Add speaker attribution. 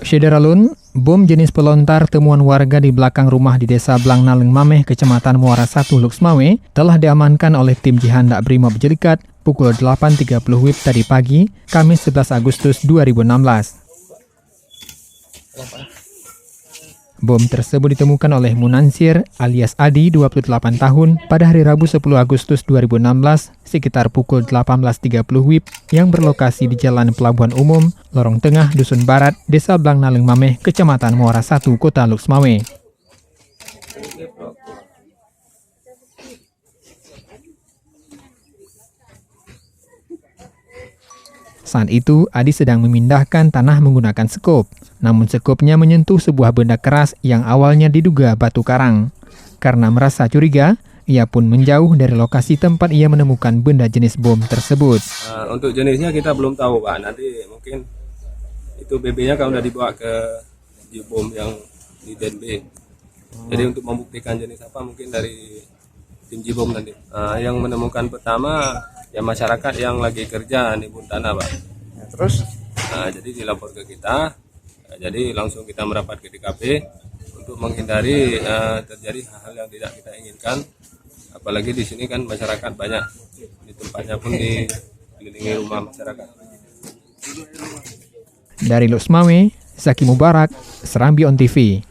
Speaker 1: Syederalun, bom jenis pelontar temuan warga di belakang rumah di Desa Blangnaleng Mameh, Kecamatan Muara 1, Luxmawe, telah diamankan oleh tim Jihandak Brimob Jelikat pukul 8.30 WIB tadi pagi, Kamis 11 Agustus 2016. Bom tersebut ditemukan oleh Munansir alias Adi, 28 tahun, pada hari Rabu 10 Agustus 2016 sekitar pukul 18.30 WIB yang berlokasi di Jalan Pelabuhan Umum, Lorong Tengah, Dusun Barat, Desa Blangnaleng Mameh, Kecamatan Muara 1, Kota Luxmawe. Saat itu, Adi sedang memindahkan tanah menggunakan sekop. Namun sekopnya menyentuh sebuah benda keras yang awalnya diduga batu karang. Karena merasa curiga, ia pun menjauh dari lokasi tempat ia menemukan benda jenis bom tersebut.
Speaker 2: Untuk jenisnya kita belum tahu, Pak. Nanti mungkin itu BB-nya kan udah dibawa ke bom yang di DNB. Jadi untuk membuktikan jenis apa mungkin dari tim Jibom nanti. Yang menemukan pertama ya masyarakat yang lagi kerja nimbun tanah, Pak.
Speaker 3: Terus?
Speaker 2: Jadi dilapor ke kita. Jadi langsung kita merapat ke TKP untuk menghindari terjadi hal-hal yang tidak kita inginkan. Apalagi di sini kan masyarakat banyak, di tempatnya pun dikelilingi rumah masyarakat.
Speaker 1: Dari Luxmawe, Zaki Mubarak, Serambi On TV.